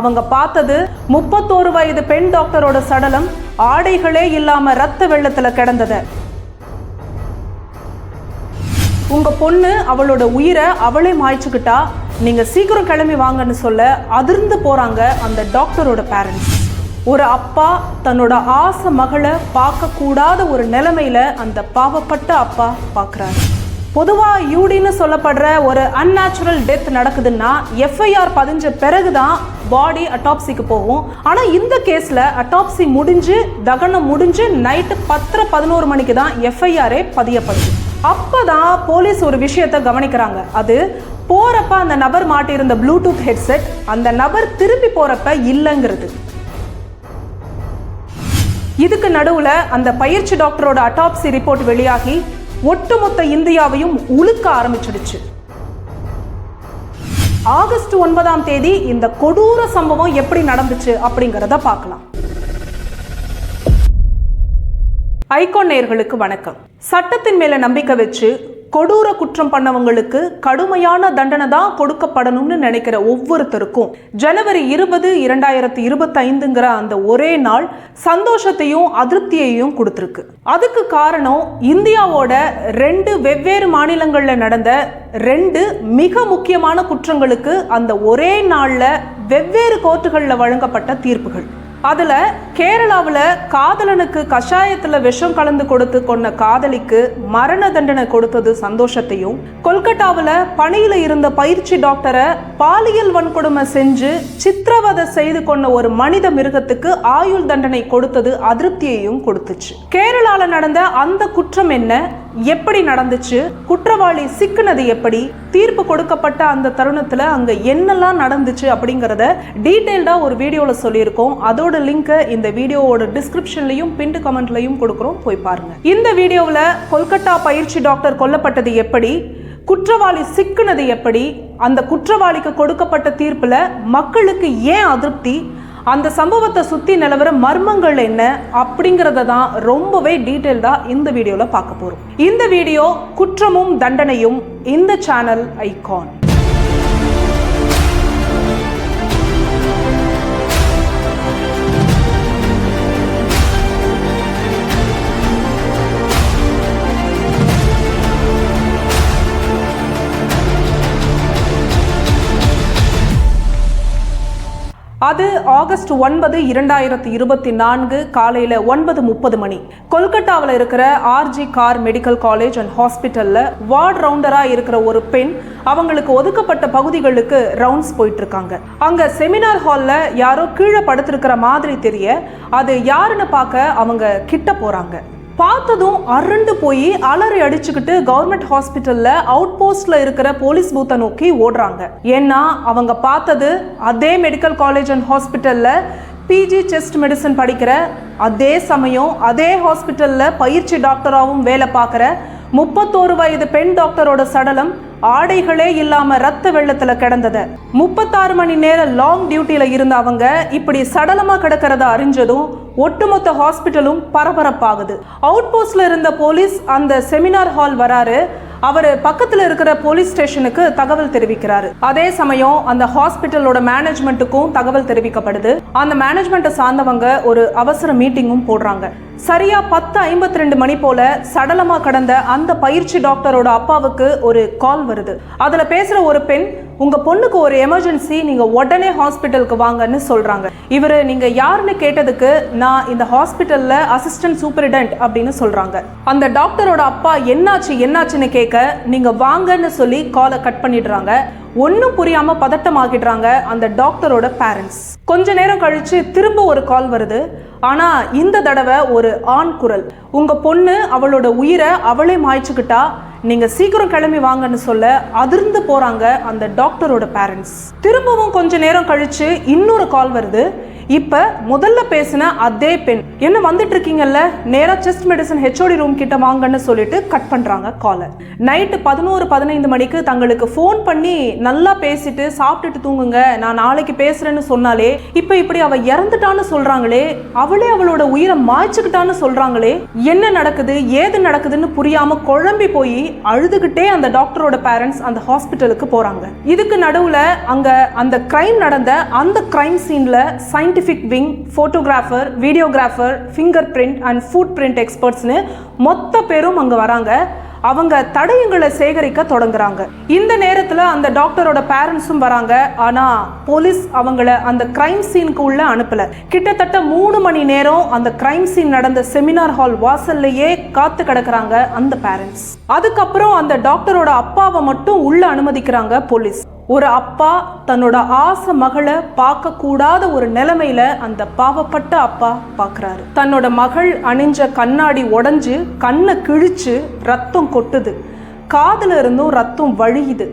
அவங்க பார்த்தது 31 வயது பெண் டாக்டரோட சடலம் ஆடைகளே இல்லாம ரத்த வெள்ளத்துல கிடந்தது. உங்க பொண்ணு அவளோட உயிரை அவளே மாய்ச்சுக்கிட்டா, நீங்க சீக்கிரம் கிளம்பி வாங்கன்னு சொல்ல அதிர்ந்து போறாங்க அந்த டாக்டரோட பேரண்ட்ஸ். ஒரு அப்பா தன்னோட ஆசை மகளை பார்க்க கூடாத ஒரு நிலைமையில அந்த பாவப்பட்ட அப்பா பார்க்குறாரு. பொதுவாக யூடின்னு சொல்லப்படுற ஒரு அன்நேச்சுரல் டெத் நடக்குதுன்னா எஃப்ஐஆர் பதிஞ்ச பிறகுதான் பாடி அட்டாப்சிக்கு போகும். ஆனால் இந்த கேஸில் அட்டாப்சி முடிஞ்சு தகனம் முடிஞ்சு நைட்டு 10:11 மணிக்கு தான் எஃப்ஐஆரே பதியப்படுது. அப்போதான் போலீஸ் ஒரு விஷயத்தை கவனிக்கிறாங்க. அது போறப்ப அந்த நபர் மாட்டியிருந்த ப்ளூடூத் ஹெட்செட் அந்த நபர் திரும்பி போறப்ப இல்லைங்கிறது. இதுக்கு நடுவுல அந்த பயிற்சி டாக்டரோட அட்டாப்சி ரிப்போர்ட் வெளியாகி ஒட்டுமொத்த இந்தியாவையும் உழுக்க ஆரம்பிச்சிடுச்சு. ஆகஸ்ட் 9ஆம் தேதி இந்த கொடூர சம்பவம் எப்படி நடந்துச்சு அப்படிங்கறத பார்க்கலாம். ஐகான் நேயர்களுக்கு வணக்கம். சட்டத்தின் மேல நம்பிக்கை வச்சு கொடூர குற்றம் பண்ணவங்களுக்கு கடுமையான தண்டனை தான் கொடுக்கப்படணும்னு நினைக்கிற ஒவ்வொருத்தருக்கும் ஜனவரி 20, 2025ங்கிற அந்த ஒரே நாள் சந்தோஷத்தையும் அதிருப்தியையும் கொடுத்துருக்கு. அதுக்கு காரணம் இந்தியாவோட 2 வெவ்வேறு மாநிலங்கள்ல நடந்த 2 மிக முக்கியமான குற்றங்களுக்கு அந்த ஒரே நாள்ல வெவ்வேறு கோர்ட்டுகள்ல வழங்கப்பட்ட தீர்ப்புகள். அதுல கேரளாவில் காதலனுக்கு கஷாயத்துல விஷம் கலந்து கொடுத்து கொண்ட காதலிக்கு மரண தண்டனை கொடுத்தது சந்தோஷத்தையும், கொல்கட்டாவில் பணியில இருந்த பயிற்சி டாக்டரை பாலியல் வன்கொடுமை செஞ்சு சித்திரவதை செய்து கொண்ட ஒரு மனித மிருகத்துக்கு ஆயுள் தண்டனை கொடுத்தது அதிருப்தியையும் கொடுத்துச்சு. கேரளாவில் நடந்த அந்த குற்றம் என்ன, எப்படி நடந்துச்சு, குற்றவாளி சிக்கினது எப்படி, தீர்ப்பு கொடுக்கப்பட்ட அந்த தருணத்துல அங்க என்னெல்லாம் நடந்துச்சு அப்படிங்கறத டீடைல்டா ஒரு வீடியோல சொல்லியிருக்கோம். அதோட லிங்க் இந்த வீடியோவோட டிஸ்கிரிப்ஷன்லயும் பின்டு கமெண்ட்லயும் கொடுக்குறோம், போய் பாருங்க. இந்த வீடியோவில் கொல்கட்டா பயிற்சி டாக்டர் கொல்லப்பட்டது எப்படி, குற்றவாளி சிக்கினது எப்படி, அந்த குற்றவாளிக்கு கொடுக்கப்பட்ட தீர்ப்புல மக்களுக்கு ஏன் அதிருப்தி, அந்த சம்பவத்தை சுத்தி நிலவர மர்மங்கள் என்ன அப்படிங்கறத தான் ரொம்பவே டீடைல்டா இந்த வீடியோல பார்க்க போறோம். இந்த வீடியோ குற்றமும் தண்டனையும், இந்த சேனல் ஐகான். அது ஆகஸ்ட் 9, 2024 காலையில் 9:30 மணி. கொல்கட்டாவில் இருக்கிற RG Kar medical college and ஹாஸ்பிட்டலில் வார்டு ரவுண்டராக இருக்கிற ஒரு பெண் அவங்களுக்கு ஒதுக்கப்பட்ட பகுதிகளுக்கு ரவுண்ட்ஸ் போயிட்டு இருக்காங்க. அங்கே செமினார் ஹாலில் யாரோ கீழே படுத்திருக்கிற மாதிரி தெரிய அது யாருன்னு பார்க்க அவங்க கிட்ட போகிறாங்க. பார்த்ததும் அரண்டு போய் அலறி அடிச்சுக்கிட்டு கவர்மெண்ட் ஹாஸ்பிட்டல்ல அவுட் போஸ்ட்ல இருக்கிற போலீஸ் பூத்தை நோக்கி ஓடுறாங்க. ஏன்னா அவங்க பார்த்தது அதே மெடிக்கல் காலேஜ் அண்ட் ஹாஸ்பிட்டல்ல பிஜி செஸ்ட் மெடிசன் படிக்கிற, அதே சமயம் அதே ஹாஸ்பிட்டல்ல பயிற்சி டாக்டராகவும் வேலை பார்க்குற 31 வயது பெண் டாக்டரோட சடலம் ஆடைகளே இல்லாம ரத்த வெள்ளத்துல கிடந்தது. 36 மணி நேரம் லாங் டியூட்டியில இருந்த அவங்க இப்படி சடலமா கிடக்கிறத அறிஞ்சதும் ஒட்டுமொத்த ஹாஸ்பிட்டலும் பரபரப்பாகுது. அவுட் போஸ்ட்ல இருந்த போலீஸ் அந்த செமினார் ஹால் வராரு. அவர் பக்கத்துல இருக்கிற போலீஸ் ஸ்டேஷனுக்கு தகவல் தெரிவிக்கிறாரு. அதே சமயம் அந்த ஹாஸ்பிட்டலோட மேனேஜ்மெண்ட்டுக்கும் தகவல் தெரிவிக்கப்படுது. அந்த மேனேஜ்மெண்ட்டை சார்ந்தவங்க ஒரு அவசர மீட்டிங்கும் போடுறாங்க. சரியா 10:52 மணி போல சடலமா கடந்த அந்த பயிற்சி டாக்டரோட அப்பாவுக்கு ஒரு கால் வருது. அதுல பேசுற ஒரு பெண், உங்க பொண்ணுக்கு ஒரு எமர்ஜென்சி, நீங்க உடனே ஹாஸ்பிட்டலுக்கு வாங்கன்னு சொல்றாங்க. இவரு நீங்க யாருன்னு கேட்டதுக்கு, நான் இந்த ஹாஸ்பிட்டல்ல அசிஸ்டன்ட் சூப்பரிடென்ட் அப்படின்னு சொல்றாங்க. அந்த டாக்டரோட அப்பா என்னாச்சுன்னு கேட்க, நீங்க வாங்கன்னு சொல்லி காலை கட் பண்ணிடுறாங்க. ஒன்னும் புரியாம பதட்டமாகிடுறாங்க அந்த டாக்டரோட பேரண்ட்ஸ். கொஞ்ச நேரம் கழிச்சு திரும்ப ஒரு கால் வருது. ஆனா இந்த தடவை ஒரு ஆண் குரல், உங்க பொண்ணு அவளோட உயிரை அவளே மாய்ச்சுக்கிட்டா, நீங்க சீக்கிரம் கிளம்பி வாங்கன்னு சொல்ல அதிர்ந்து போறாங்க அந்த டாக்டரோட பேரண்ட்ஸ். திரும்பவும் கொஞ்ச நேரம் கழிச்சு இன்னொரு கால் வருது. இப்ப முதல்ல பேசின அதே பெண், என்ன வந்துட்டு இருக்கீங்கல்ல, நேரா செஸ்ட் மெடிசன் HOD ரூம் கிட்ட வாங்கன்னு சொல்லிட்டு கட் பண்றாங்க காலர். நைட்டு 11-15 மணிக்கு தங்களுக்கு ஃபோன் பண்ணி நல்லா பேசிட்டு சாப்பிட்டுட்டு தூங்குங்க, நான் நாளைக்கு பேசுறேன்னு சொன்னாலே இப்ப இப்படி அவ இறந்துட்டான்னு சொல்றாங்களே, அவளே அவளோட உயிரை மாய்ச்சுக்கிட்டான்னு சொல்றாங்களே, என்ன நடக்குது ஏது நடக்குதுன்னு புரியாம குழம்பி போய் அழுதுகிட்டே அந்த டாக்டரோட பேரண்ட்ஸ் அந்த ஹாஸ்பிட்டலுக்கு போறாங்க. இதுக்கு நடுவுல அங்க அந்த கிரைம் நடந்த அந்த கிரைம் சீன்ல scientific wing, photographer, videographer, finger print and foot print எக்ஸ்பர்ட்ஸ்னு மொத்த பேரும் அங்க வராங்க. அவங்க தடயங்களை சேகரிக்க தொடங்குறாங்க. இந்த நேரத்துல அந்த டாக்டரோட பேரண்ட்ஸும் வராங்க. ஆனா போலீஸ் அவங்கள அந்த கிரைம் சீனுக்கு உள்ள அனுப்பல. கிட்டத்தட்ட 3 மணி நேரம் அந்த கிரைம் சீன் நடந்த செமினார் ஹால் வாசல்லையே காத்து கிடக்குறாங்க அந்த பேரண்ட்ஸ். அதுக்கப்புறம் அந்த டாக்டரோட அப்பாவை மட்டும் உள்ள அனுமதிக்கிறாங்க போலீஸ். ஒரு அப்பா தன்னோட ஆசை மகளை பார்க்க கூடாத ஒரு நிலைமையில அந்த பாவப்பட்ட அப்பா பார்க்கறாரு. தன்னோட மகள் அணிஞ்ச கண்ணாடி உடைஞ்சு கண்ணை கிழிச்சு ரத்தம் கொட்டுது, காதுல இருந்தும் ரத்தம் வழியுது,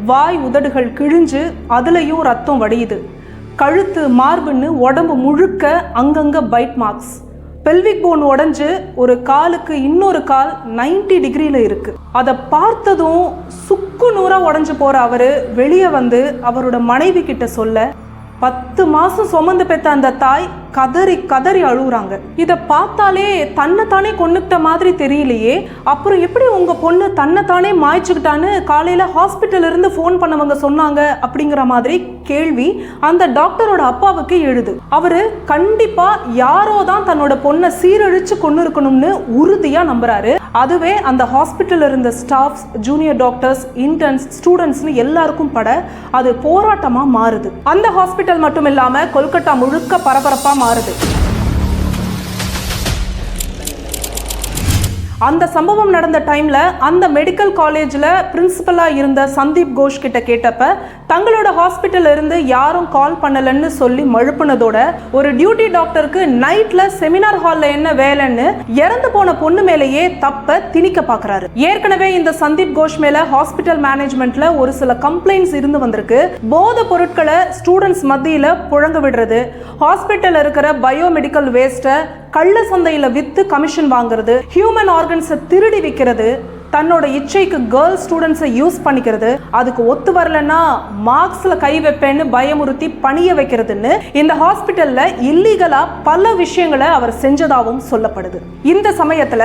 வாய் உதடுகள் கிழிஞ்சு அதுலயும் ரத்தம் வடியுது, கழுத்து மார்புன்னு உடம்பு முழுக்க அங்கங்க பைட் மார்க்ஸ், பெல்விக் போன் உடைஞ்சு ஒரு காலுக்கு இன்னொரு கால் 90 டிகிரியில இருக்கு. அதை பார்த்ததும் சுக்கு நூறா உடைஞ்சு போற அவரு வெளியே வந்து அவரோட மனைவி கிட்ட சொல்ல, 10 மாசம் சுமந்து பெற்ற அந்த தாய் கதறி கதறி அழுகுறாங்க. இதை பார்த்தாலே தன்னைத்தானே கொன்னுக்கிட்ட மாதிரி தெரியலையே, அப்புறம் எப்படி உங்க பொண்ணு தன்னைத்தானே மாய்ச்சுக்கிட்டான்னு காலையில ஹாஸ்பிட்டல் இருந்து ஃபோன் பண்ணவங்க சொன்னாங்க அப்படிங்கிற மாதிரி கேள்வி அந்த டாக்டரோட அப்பாவுக்கு எழுது. அவரு கண்டிப்பா யாரோ தான் தன்னோட பொண்ணை சீரழிச்சு கொண்டு இருக்கணும்னு உறுதியா நம்புறாரு. அதுவே அந்த ஹாஸ்பிட்டல் இருந்த ஸ்டாஃப்ஸ், ஜூனியர் டாக்டர்ஸ், இன்டர்ன்ஸ், ஸ்டூடெண்ட்ஸ்னு எல்லாருக்கும் பட அது போராட்டமா மாறுது. அந்த ஹாஸ்பிட்டல் மட்டும் இல்லாம கொல்கத்தா முழுக்க பரபரப்பா மாறுது. அந்த சம்பவம் நடந்த டைம்ல அந்த மெடிக்கல் காலேஜ்ல பிரின்சிபலா இருந்த சந்தீப் கோஷ் கிட்ட கேட்டப்ப தங்களோட ஹாஸ்பிட்டல் இருந்து யாரும் கால் பண்ணலன்னு சொல்லி மழுப்புனதோட ஒரு டியூட்டி டாக்டருக்கு நைட்ல செமினார் ஹால்ல என்ன வேலைன்னு இறந்து போன பொண்ணு மேலேயே தப்ப திணிக்க பாக்குறாரு. ஏற்கனவே இந்த சந்தீப் கோஷ் மேல ஹாஸ்பிட்டல் மேனேஜ்மெண்ட்ல ஒரு சில கம்ப்ளைண்ட்ஸ் இருந்து வந்திருக்கு. போதை பொருட்களை ஸ்டூடெண்ட்ஸ் மத்தியில புழங்க விடுறது, ஹாஸ்பிட்டல் இருக்கிற பயோமெடிக்கல் வேஸ்ட்டை கள்ள சந்தையில வித்து கமிஷன் வாங்குறது, ஹியூமன் ஆர்கன்ஸை திருடி விற்கிறது, தன்னோட இச்சைக்கு கேர்ள் ஸ்டூடெண்ட்ஸை யூஸ் பண்ணிக்கிறது, அதுக்கு ஒத்து வரலன்னா மார்க்ஸ்ல கை வைப்பேன்னு பயமுறுத்தி பணிய வைக்கிறதுன்னு இந்த ஹாஸ்பிட்டல்ல இல்லீகலா பல விஷயங்களை அவர் செஞ்சதாகவும் சொல்லப்படுது. இந்த சமயத்துல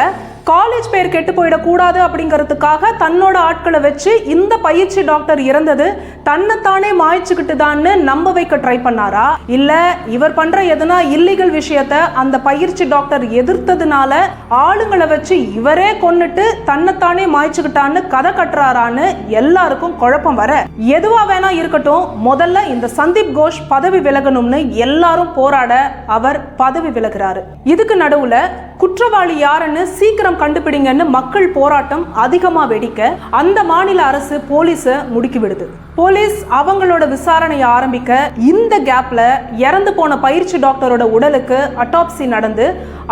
காலேஜ் பேர் கெட்டு போயிடக்கூடாது அப்படிங்கிறதுக்காக தன்னோட ஆட்களை வச்சு இந்த பயிற்சி டாக்டர் இறந்தது தன்னைத்தானே மாய்ச்சுக்கிட்டு தான்னு நம்ப வைக்க ட்ரை பண்ணாரா, இல்ல இவர் பண்ற எதுனா இல்லீகல் விஷயத்த அந்த பயிற்சி டாக்டர் எதிர்த்ததுனால ஆளுங்களை வச்சு இவரே கொன்னுட்டு தன்னைத்தானே மாய்ச்சுக்கிட்டான்னு கதை கட்டுறாரான்னு எல்லாருக்கும் குழப்பம் வர, எதுவா வேணா இருக்கட்டும், முதல்ல இந்த சந்தீப் கோஷ் பதவி விலகணும்னு எல்லாரும் போராட அவர் பதவி விலகிறாரு. இதுக்கு நடுவுல குற்றவாளி யாருன்னு சீக்கிரம் கண்டுபிடிங்கன்னு மக்கள் போராட்டம் அதிகமா வெடிக்க அந்த மாநில அரசு போலீஸ முடுக்கி விடுது. போலீஸ் அவங்களோட விசாரணையை ஆரம்பிக்க இந்த கேப்ல இறந்து போன பயிற்சி டாக்டரோட உடலுக்கு அட்டாப்சி நடந்து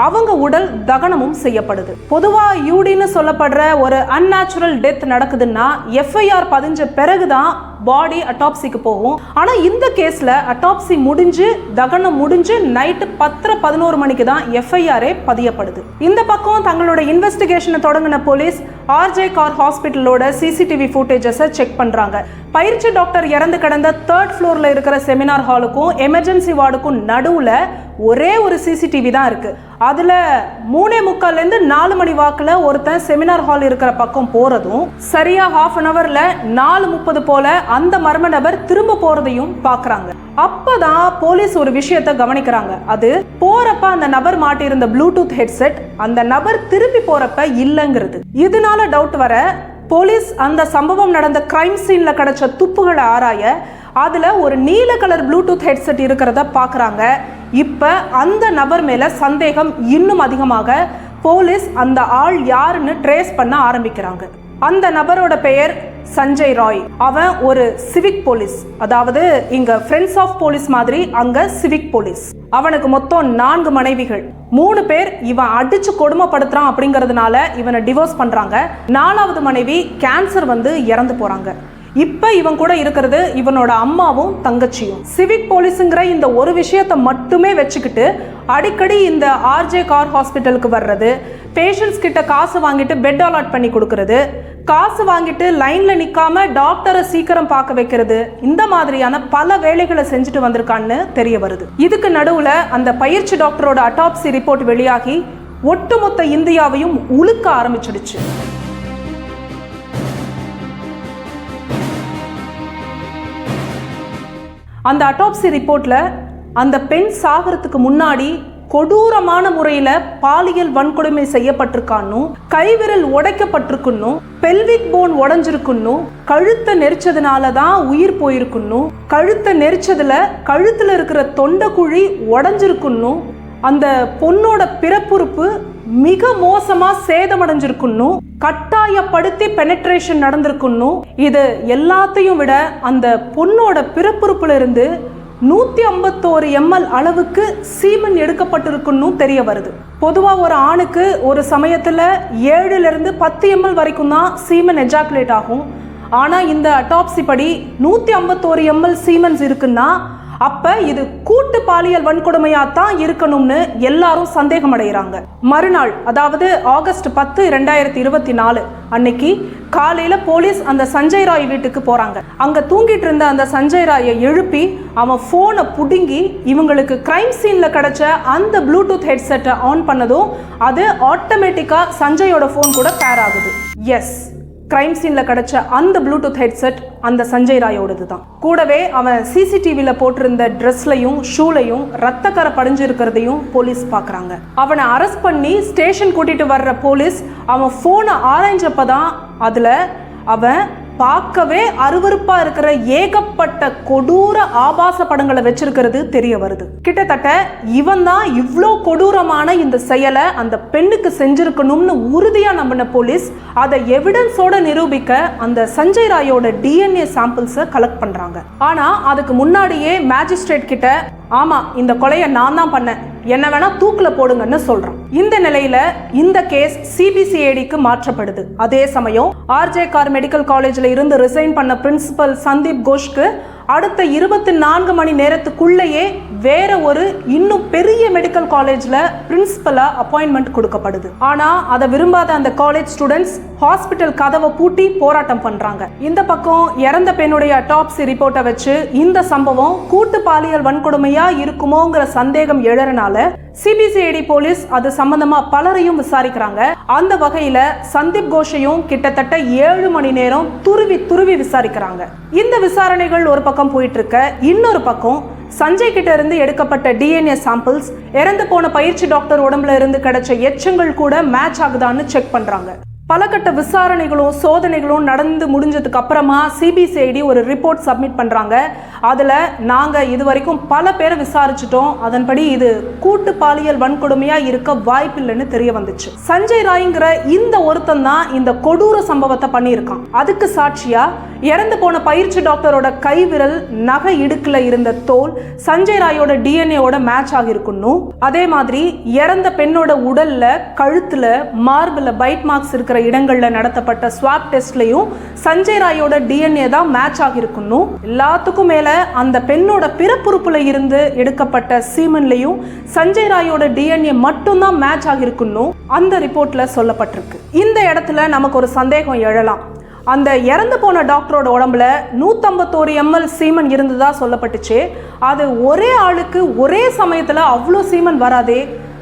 அவங்க உடல் தகனமும் செய்யப்படுது. பொதுவா யூடின்னு சொல்லப்படுற ஒரு அன்நேச்சுரல் டெத் நடக்குதுன்னா FIR பதிஞ்ச பிறகுதான் பாடி அட்டாப்சிக்கு போகும். ஆனா இந்த கேஸ்ல அட்டாப்சி முடிஞ்சு தகனம் முடிஞ்சு நைட்டு 10-11 மணிக்கு தான் FIR பதியப்படுது. இந்த பக்கம் தங்களோட இன்வெஸ்டிகேஷனை தொடங்கின போலீஸ் RJ கார் ஹாஸ்பிட்டலோட CCTV ஃபுட்டேஜஸை செக் பண்றாங்க. பயிற்சி டாக்டர் இறந்து கிடந்த 3rd ஃப்ளோர்ல இருக்கிற செமினார் ஹாலுக்கும் எமர்ஜென்சி வார்டுக்கும் நடுவுல ஒரே ஒரு CCTV தான் இருக்கு. அதுல 3:45 4 மணி வாக்குல ஒருத்தன் செமினார் ஹால் இருக்கிற பக்கம் போறதும் சரியா ½ an hourல 4:30 போல அந்த மர்ம நபர் திரும்ப போறதையும் பாக்குறாங்க. அப்பதான் போலீஸ் ஒரு விஷயத்தை கவனிக்கிறாங்க. அது போறப்ப அந்த நபர் மாட்டியிருந்த ப்ளூடூத் ஹெட்செட் அந்த நபர் திரும்பி போறப்ப இல்லைங்கிறது. இதனால டவுட் வர போலீஸ் அந்த சம்பவம் நடந்த கிரைம் சீன்ல கிடைச்ச துப்புகளை ஆராய அதுல ஒரு நீல கலர் ப்ளூடூத் ஹெட்செட் இருக்கிறத பாக்குறாங்க. இப்ப அந்த நபர் மேல சந்தேகம் இன்னும் அதிகமாக போலீஸ் அந்த ஆள் யாருன்னு ட்ரேஸ் பண்ண ஆரம்பிக்கிறாங்க. அந்த நபரோட பெயர் சஞ்சய் ராய். அவன் ஒரு சிவிக் போலீஸ், அதாவது இங்க ஃப்ரெண்ட்ஸ் ஆஃப் போலீஸ் மாதிரி அங்க சிவிக் போலீஸ். அவனுக்கு மொத்தம் 4 மனைவிகள். 3 பேர் இவன் அடிச்சு கொடுமைப்படுத்துறான் அப்படிங்கிறதுனால இவனை டிவோர்ஸ் பண்றாங்க. 4வது மனைவி கேன்சர் வந்து இறந்து போறாங்க. இப்ப இவன் கூட இருக்கிறது இவனோட அம்மாவும் தங்கச்சியும். சிவிக் போலீஸுங்கிற இந்த ஒரு விஷயத்தை மட்டுமே வச்சுக்கிட்டு அடிக்கடி இந்த ஆர்ஜே கார் ஹாஸ்பிட்டலுக்கு வர்றது, பேஷண்ட்ஸ் கிட்ட காசு வாங்கிட்டு பெட் அலாட் பண்ணி கொடுக்கறது, காசு வாங்கிட்டு லைன்ல நிக்காம டாக்டரை சீக்கிரம் பார்க்க வைக்கிறது, இந்த மாதிரியான பல வேலைகளை செஞ்சுட்டு வந்திருக்கான்னு தெரிய வருது. இதுக்கு நடுவுல அந்த பயிற்சி டாக்டரோட அட்டாப்சி ரிப்போர்ட் வெளியாகி ஒட்டுமொத்த இந்தியாவையும் உலுக்க ஆரம்பிச்சிடுச்சு. அந்த அட்டாப்சி ரிப்போர்ட்ல அந்த பெண் சாகிறதுக்கு முன்னாடி கொடூரமான முறையில பாலியல் வன்கொடுமை செய்யப்பட்டிருக்கான்னு, கைவிரல் உடைக்கப்பட்டிருக்குன்னு, பெல்விக் போன் உடைஞ்சிருக்குன்னு, கழுத்தை நெரிச்சதுனால தான் உயிர் போயிருக்குன்னு, கழுத்தை நெரிச்சதுல கழுத்துல இருக்கிற தொண்டைக்குழி உடைஞ்சிருக்குன்னு, அந்த பொண்ணோட பிறப்புறுப்பு மிக மோசமா சேதமடைஞ்சிருக்குன்னு, கட்டாயப்படுத்தி பெனட்ரேஷன் நடந்திருக்குன்னு, இது எல்லாத்தையும் விட அந்த பொண்ணோட பிறப்புறுப்புல இருந்து 151 ml அளவுக்கு சீமன் எடுக்கப்பட்டிருக்குன்னு தெரிய வருது. பொதுவா ஒரு ஆணுக்கு ஒரு சமயத்துல 7 to 10 ml வரைக்கும் தான் சீமன் எஜாக்குலேட் ஆகும். ஆனா இந்த அட்டாப்சி படி 151 ml சீமன்ஸ் இருக்குன்னா அப்ப இது கூட்டு பாலியல் வன்கொடுமையாத்தான் இருக்கணும்னு எல்லாரும் சந்தேகம் அடைகிறாங்க. மறுநாள், அதாவது ஆகஸ்ட் 10, 2024 அன்னைக்கு காலையில போலீஸ் அந்த சஞ்சய் ராய் வீட்டுக்கு போறாங்க. அங்க தூங்கிட்டு இருந்த அந்த சஞ்சய் ராயை எழுப்பி அவன் போனை புடுங்கி இவங்களுக்கு கிரைம் சீன்ல கிடைச்ச அந்த ப்ளூடூத் ஹெட்செட்டை ஆன் பண்ணதும் அது ஆட்டோமேட்டிக்கா சஞ்சயோட போன் கூட பேர் ஆகுது. எஸ், கிரைம் சீன்ல கிடைச்ச அந்த ப்ளூடூத் ஹெட்செட் அந்த சஞ்சய் ராயோடது தான். கூடவே அவன் சிசிடிவில போட்டிருந்த ட்ரெஸ்லையும் ஷூலையும் ரத்தக்கரை படிஞ்சு இருக்கிறதையும் போலீஸ் பார்க்குறாங்க. அவனை அரெஸ்ட் பண்ணி ஸ்டேஷன் கூட்டிட்டு வர்ற போலீஸ் அவன் போனை ஆராய்ஞ்சப்பதான் அதுல அவன் பார்க்கவே அருவருப்பா இருக்கிற ஏகப்பட்ட கொடூர ஆபாச படங்களை வச்சிருக்கிறது தெரிய வருது. கிட்டத்தட்ட இவன் தான் இவ்வளோ கொடூரமான இந்த செயலை அந்த பெண்ணுக்கு செஞ்சிருக்கணும்னு உறுதியா நம்பின போலீஸ் அதை எவிடன்ஸோட நிரூபிக்க அந்த சஞ்சய் ராயோட DNA சாம்பிள்ஸை கலெக்ட் பண்றாங்க. ஆனா அதுக்கு முன்னாடியே மேஜிஸ்ட்ரேட் கிட்ட ஆமா இந்த கொலையை நான் தான் பண்ணேன், என்ன வேணா தூக்குல போடுங்கன்னு சொல்றான். இந்த நிலையில இந்த கேஸ் CBCIDக்கு மாற்றப்படுது. அதே சமயம் ஆர்ஜே கார் மெடிக்கல் காலேஜ்ல இருந்து ரிசைன் பண்ண பிரின்சிபல் சந்தீப் கோஷ்க்கு அடுத்த 24 மணி நேரத்துக்குள்ளேயே வேற ஒரு இன்னும் பெரிய மெடிக்கல் காலேஜ்ல பிரின்சிபலா அப்பாயின்மெண்ட் கொடுக்கப்படுது. ஆனா அதை விரும்பாத அந்த காலேஜ் ஸ்டூடெண்ட்ஸ் ஹாஸ்பிட்டல் கதவை பூட்டி போராட்டம் பண்றாங்க. இந்த பக்கம் இறந்த பெண்ணுடைய அட்டாப்சி ரிப்போர்ட்டை வச்சு இந்த சம்பவம் கூட்டு பாலியல் வன்கொடுமையா இருக்குமோங்கிற சந்தேகம் எழறனால CBCID போலீஸ் அது சம்பந்தமா பலரையும் விசாரிக்கிறாங்க. அந்த வகையில சந்தீப் கோஷையும் கிட்டத்தட்ட 7 மணி நேரம் துருவி விசாரிக்கிறாங்க. இந்த விசாரணைகள் ஒரு பக்கம் போயிட்டு இருக்க, இன்னொரு பக்கம் சஞ்சய் கிட்ட இருந்து எடுக்கப்பட்ட DNA சாம்பிள்ஸ் இறந்து போன பயிற்சி டாக்டர் உடம்புல இருந்து கிடைச்ச எச்சங்கள் கூட மேட்ச் ஆகுதான்னு செக் பண்றாங்க. பல கட்ட விசாரணைகளும் சோதனைகளும் நடந்து முடிஞ்சதுக்கு அப்புறமா CBCID ஒரு ரிப்போர்ட் சப்மிட் பண்றாங்க. அதுல நாங்க இதுவரைக்கும் பல பேரை விசாரிச்சிட்டோம், அதன்படி இது கூட்டு பாலியல் வன்கொடுமையா இருக்க வாய்ப்பில்லைன்னு தெரிய வந்துச்சு. சஞ்சய் ராய்ங்கிற இந்த ஒருத்தன் தான் இந்த கொடூர சம்பவத்தை பண்ணியிருக்கான். அதுக்கு சாட்சியா இறந்து போன பயிற்சி டாக்டரோட கைவிரல், நகை இடுக்குல இருந்த தோல் சஞ்சய் ராயோட DNAவோட மேட்ச் ஆகிருக்கணும். அதே மாதிரி இறந்த பெண்ணோட உடல்ல, கழுத்துல, மார்பில் பைட் மார்க்ஸ் இருக்கிற இடங்கள்ல நடத்தப்பட்ட ஸ்வாப் டெஸ்ட்லயும் சஞ்சய் ராயோட DNA தான் மேட்ச் ஆகிருக்கணும். எல்லாத்துக்கும் மேல அந்த பெண்ணோட பிறப்புறுப்புல இருந்து எடுக்கப்பட்ட சீமன்லையும் சஞ்சய் ராயோட DNA மட்டும்தான் மேட்ச் ஆகிருக்கணும் அந்த ரிப்போர்ட்ல சொல்லப்பட்டிருக்கு. இந்த இடத்துல நமக்கு ஒரு சந்தேகம் எழலாம். அந்த இறந்து போன டாக்டரோட உடம்புல 151 ml சீமன் இருந்ததா சொல்லப்பட்டுச்சு. அது ஒரே ஆளுக்கு ஒரே சமயத்துல அவ்வளோ சீமன் வராதே,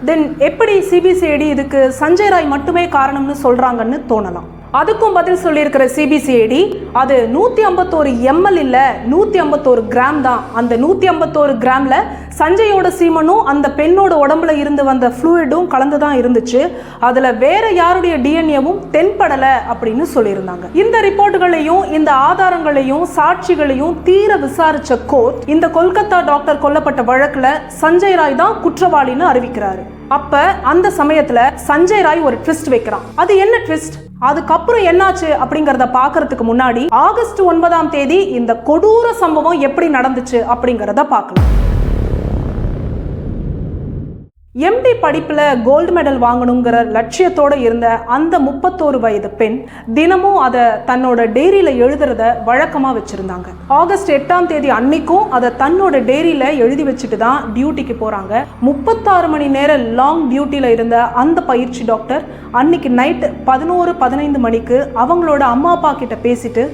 தென் எப்படி CBCID இதுக்கு சஞ்சய் ராய் மட்டுமே காரணம்னு சொல்றாங்கன்னு தோணலாம். அதுக்கும் பதில் சொல்லியிருக்கிற CBCID அது 151 ml இல்ல 151 கிராம் தான். அந்த 151 கிராம்ல சஞ்சயோட சீமனும் அந்த பெண்ணோட உடம்புல இருந்து வந்த ஃப்ளூயிடும் கலந்துதான் இருந்துச்சு. அதுல வேற யாருடைய DNAவும் தென்படல அப்படின்னு சொல்லியிருந்தாங்க. இந்த ரிப்போர்ட்டுகளையும் இந்த ஆதாரங்களையும் சாட்சிகளையும் தீர விசாரிச்ச கோர்ட் இந்த கொல்கத்தா டாக்டர் கொல்லப்பட்ட வழக்குல சஞ்சய் ராய் தான் குற்றவாளின்னு அறிவிக்கிறாரு. அப்ப அந்த சமயத்துல சஞ்சய் ராய் ஒரு ட்விஸ்ட் வைக்கிறான். அது என்ன ட்விஸ்ட், அதுக்கப்புறம் என்னாச்சு அப்படிங்கறத பாக்குறதுக்கு முன்னாடி ஆகஸ்ட் 9 இந்த கொடூர சம்பவம் எப்படி நடந்துச்சு அப்படிங்கறத பார்க்கலாம். MD படிப்புல கோல்டு மெடல் வாங்கணுங்கிற லட்சியத்தோட இருந்த அந்த 31 வயது பெண் தினமும் அதை தன்னோட டைரியில எழுதுறத வழக்கமா வச்சிருந்தாங்க. ஆகஸ்ட் 8ஆம் தேதி அன்னைக்கும் அதை தன்னோட டைரியில எழுதி வச்சுட்டு தான் டியூட்டிக்கு போறாங்க. 36 மணி நேரம் லாங் டியூட்டியில இருந்த அந்த பயிற்சி டாக்டர் அன்னைக்கு நைட் 11-15 மணிக்கு அவங்களோட அம்மா அப்பா கிட்ட பேசிட்டு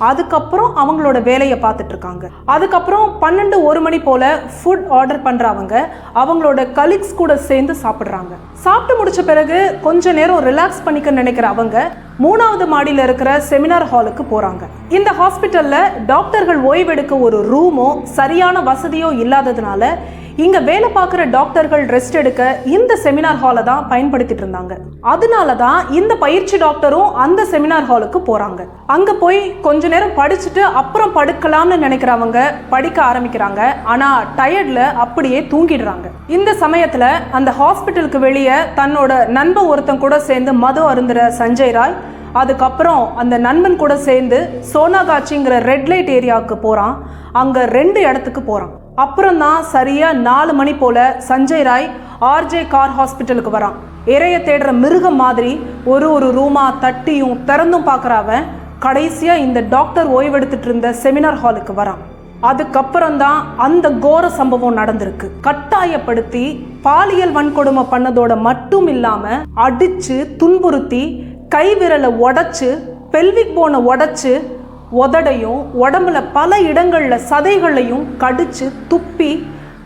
அதுக்கப்புறம் அவங்களோட வேலையை பார்த்துட்டு இருக்காங்க. அதுக்கப்புறம் 12-1 மணி போல ஃபுட் ஆர்டர் பண்றவங்க அவங்களோட கலீக்ஸ் கூட சேர்ந்து சாப்பிட்றாங்க. சாப்பிட்டு முடிச்ச பிறகு கொஞ்ச நேரம் ரிலாக்ஸ் பண்ணிக்க நினைக்கிற அவங்க 3வது மாடியில் இருக்கிற செமினார் ஹாலுக்கு போறாங்க. இந்த ஹாஸ்பிட்டல்ல டாக்டர்கள் ஓய்வெடுக்க ஒரு ரூமோ சரியான வசதியோ இல்லாததுனால இங்க வேலை பார்க்குற டாக்டர்கள் ரெஸ்ட் எடுக்க இந்த செமினார் ஹாலை தான் பயன்படுத்திட்டு இருந்தாங்க. அதனால தான் இந்த பயிற்சி டாக்டரும் அந்த செமினார் ஹாலுக்கு போறாங்க. அங்க போய் கொஞ்ச நேரம் படிச்சுட்டு அப்புறம் படுக்கலாம்னு நினைக்கிறவங்க படிக்க ஆரம்பிக்கிறாங்க. ஆனா டயர்ட்ல அப்படியே தூங்கிடுறாங்க. இந்த சமயத்துல அந்த ஹாஸ்பிட்டலுக்கு வெளியே தன்னோட நண்பன் ஒருத்தன் கூட சேர்ந்து மது அருந்துற சஞ்சய் ராய் அதுக்கப்புறம் அந்த நண்பன் கூட சேர்ந்து சோனாகாச்சிங்கிற ரெட் லைட் ஏரியாவுக்கு போறான். அங்க 2 இடத்துக்கு போறான். அப்புறம் தான் சரியா 4 மணி போல சஞ்சய் ராய் RJ கார் ஹாஸ்பிட்டலுக்கு வரான். இறைய தேடுற மிருகம் மாதிரி ஒரு ரூமா தட்டியும் திறந்தும் பார்க்குறவன் கடைசியா இந்த டாக்டர் ஓய்வெடுத்துட்டு இருந்த செமினார் ஹாலுக்கு வரான். அதுக்கப்புறம் தான் அந்த கோர சம்பவம் நடந்திருக்கு. கட்டாயப்படுத்தி பாலியல் வன்கொடுமை பண்ணதோட மட்டும் இல்லாம அடிச்சு துன்புறுத்தி கைவிரலை உடைச்சு பெல்விக் போனை உடைச்சு உதடையும் உடம்புல பல இடங்கள்ல சதைகளையும் கடிச்சு துப்பி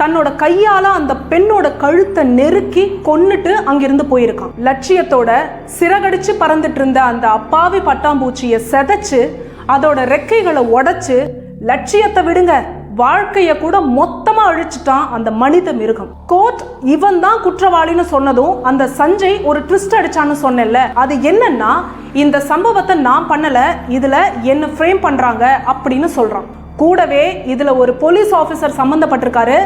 தன்னோட கையால அந்த பெண்ணோட கழுத்தை நெருக்கி கொன்னுட்டு அங்கிருந்து போயிருக்கான். லட்சியத்தோட சிறகடிச்சு பறந்துட்டு இருந்த அந்த அப்பாவி பட்டாம்பூச்சியை செதைச்சு அதோட ரெக்கைகளை உடைச்சு லட்சியத்தை விடுங்க வாழ்க்கைய கூட மொத்தமா அழிச்சுட்டான் அந்த மனித மிருகம். கோர்ட் இவன் தான் குற்றவாளின்னு சொன்னதும் அந்த சஞ்சய் ஒரு ட்விஸ்ட் அடிச்சான்னு சொன்னேன்ல, அது என்னன்னா இந்த சம்பவத்தை நான் பண்ணல, இதுல என்ன ஃப்ரேம் பண்றாங்க அப்படின்னு சொல்றான். கூடவே இதுல ஒரு போலீஸ் ஆபீசர் சம்பந்தப்பட்டிருக்காரு,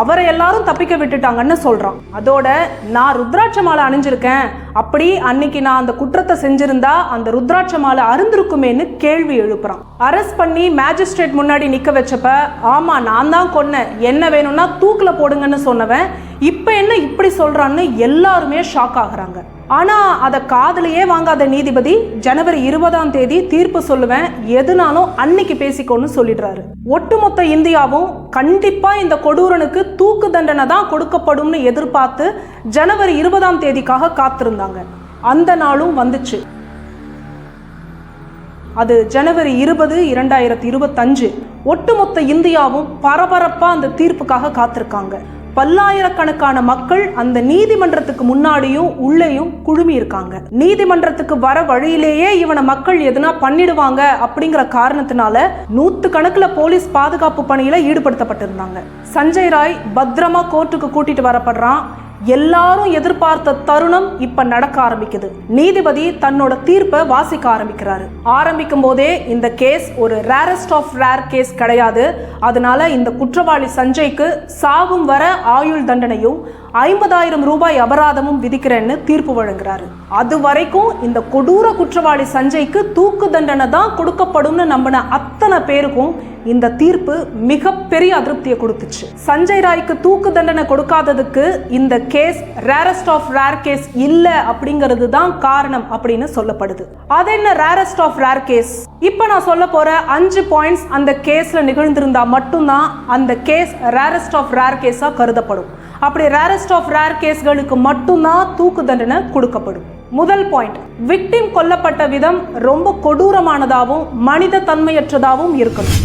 அவரை எல்லாரும் தப்பிக்க விட்டுட்டாங்கன்னு சொல்றான். அதோட நான் ருத்ராட்ச மாலை அணிஞ்சிருக்கேன், அப்படி அன்னைக்கு நான் அந்த குற்றத்தை செஞ்சிருந்தா அந்த ருத்ராட்ச மாலை அருந்திருக்குமேன்னு கேள்வி எழுப்புறான். அரெஸ்ட் பண்ணி மேஜிஸ்ட்ரேட் முன்னாடி நிக்க வச்சப்ப ஆமா நான் தான் கொன்னேன், என்ன வேணும்னா தூக்குல போடுங்கன்னு சொன்னவன் இப்ப என்ன இப்படி சொல்றான்னு எல்லாருமே ஷாக் ஆகுறாங்க. ஆனா அதை காதலையே வாங்காத நீதிபதி ஜனவரி 20ஆம் தேதி தீர்ப்பு சொல்லுவேன், எதுனாலும் அன்னைக்கு பேசிக்கோன்னு சொல்லிடுறாரு. ஒட்டுமொத்த இந்தியாவும் கண்டிப்பா இந்த கொடூரனுக்கு தூக்கு தண்டனை தான் கொடுக்கப்படும்னு எதிர்பார்த்து ஜனவரி 20ஆம் தேதிக்காக காத்திருந்தாங்க. அந்த நாளும் வந்துச்சு. அது ஜனவரி 20, 2025. ஒட்டுமொத்த இந்தியாவும் பரபரப்பா அந்த தீர்ப்புக்காக காத்திருக்காங்க. பல்லாயிரக்கணக்கான மக்கள் அந்த நீதிமன்றத்துக்கு முன்னாடியும் உள்ளேயும் குழுமி இருக்காங்க. நீதிமன்றத்துக்கு வர வழியிலேயே இவனை மக்கள் எதுனா பண்ணிடுவாங்க அப்படிங்கிற காரணத்தினால 100 கணக்குல போலீஸ் பாதுகாப்பு பணியில ஈடுபடுத்தப்பட்டிருந்தாங்க. சஞ்சய் ராய் பத்திரமா கோர்ட்டுக்கு கூட்டிட்டு வரப்படுறான். எல்லாரும் எதிர்பார்த்த தருணம் இப்ப நடக்க ஆரம்பிக்குது. நீதிபதி தன்னோட தீர்ப்பை வாசிக்க ஆரம்பிக்கிறாரு. ஆரம்பிக்கும் போதே இந்த கேஸ் ஒரு ரேரஸ்ட் ஆஃப் ரேர் கேஸ் கிடையாது, அதனால இந்த குற்றவாளி சஞ்சய்க்கு சாகும் வர ஆயுள் தண்டனையும் 50,000 ரூபாய் அபராதமும் விதிக்கிறேன்னு தீர்ப்பு வழங்குறாரு. அது வரைக்கும் இந்த கொடூர குற்றவாளி சஞ்சய்க்கு தூக்கு தண்டனை தான் கொடுக்கப்படும்னு நம்பின அத்தனை பேருக்கும் இந்த தீர்ப்பு மிகப்பெரிய அதிருப்தியை கொடுத்துச்சு. சஞ்சய் ராய்க்கு தூக்கு தண்டனை கொடுக்காததுக்கு இந்த case rarest of rare case இல்ல அப்படிங்கிறது தான் காரணம் அப்படின்னு சொல்லப்படுது. அது என்ன ரேரஸ்ட் ஆஃப் ரேர் கேஸ்? இப்ப நான் சொல்ல போற 5 பாயிண்ட்ஸ் அந்த கேஸ்ல நிகழ்ந்திருந்தா மட்டும்தான் அந்த கேஸ் ரேரஸ்ட் ஆஃப் ரேர் கேஸா கருதப்படும். அப்படி ரேரஸ்ட் ஆஃப் ரேர் கேஸ்களுக்கு மட்டும்தான் தூக்கு தண்டனை கொடுக்கப்படும். முதல் பாயிண்ட், விக்டிம் கொல்லப்பட்ட விதம் ரொம்ப கொடூரமானதாகவும் மனித தன்மையற்றதாகவும் இருக்கணும்.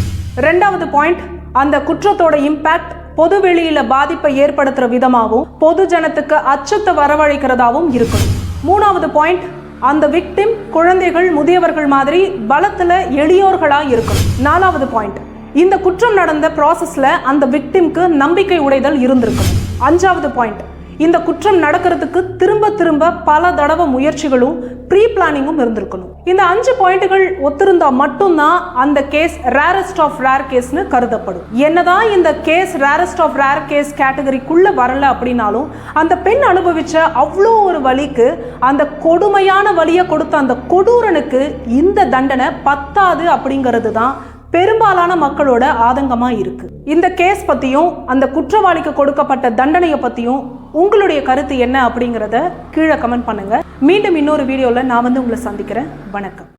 2வது பாயிண்ட், அந்த குற்றத்தோட இம்பாக்ட் பொது வெளியில பாதிப்பை ஏற்படுத்துற விதமாகவும் பொது ஜனத்துக்கு அச்சத்தை வரவழைக்கிறதாகவும் இருக்கணும். 3வது பாயிண்ட், அந்த விக்டிம் குழந்தைகள் முதியவர்கள் மாதிரி பலத்துல எளியோர்களா இருக்கணும். 4வது பாயிண்ட், இந்த குற்றம் நடந்த ப்ராசஸ்ல அந்த விக்டிம்க்கு நம்பிக்கை உடைதல் இருந்திருக்கும். 5வது பாயிண்ட், இந்த குற்றம் நடக்கிறதுக்கு திரும்ப பல தடவை முயற்சிகளும் ப்ரீ பிளானிங்கும் இருந்திருக்கணும். இந்த 5 பாயிண்ட்கள் ஒத்திருந்தா மட்டும்தான் அந்த கேஸ் ரேரஸ்ட் ஆஃப் ரேர் கேஸ்னு கருதப்படும். என்னதான் இந்த case rarest of rare case கேட்டகரிக்குள்ள வரல அப்படின்னாலும் அந்த பெண் அனுபவிச்ச அவ்வளோ ஒரு வலிக்கு, அந்த கொடுமையான வலியை கொடுத்த அந்த கொடூரனுக்கு இந்த தண்டனை பத்தாது அப்படிங்கிறது தான் பெரும்பாலான மக்களோட ஆதங்கமா இருக்கு. இந்த கேஸ் பத்தியும் அந்த குற்றவாளிக்கு கொடுக்கப்பட்ட தண்டனையை பத்தியும் உங்களுடைய கருத்து என்ன அப்படிங்கிறத கீழே கமெண்ட் பண்ணுங்க. மீண்டும் இன்னொரு வீடியோல நான் உங்களை சந்திக்கிறேன். வணக்கம்.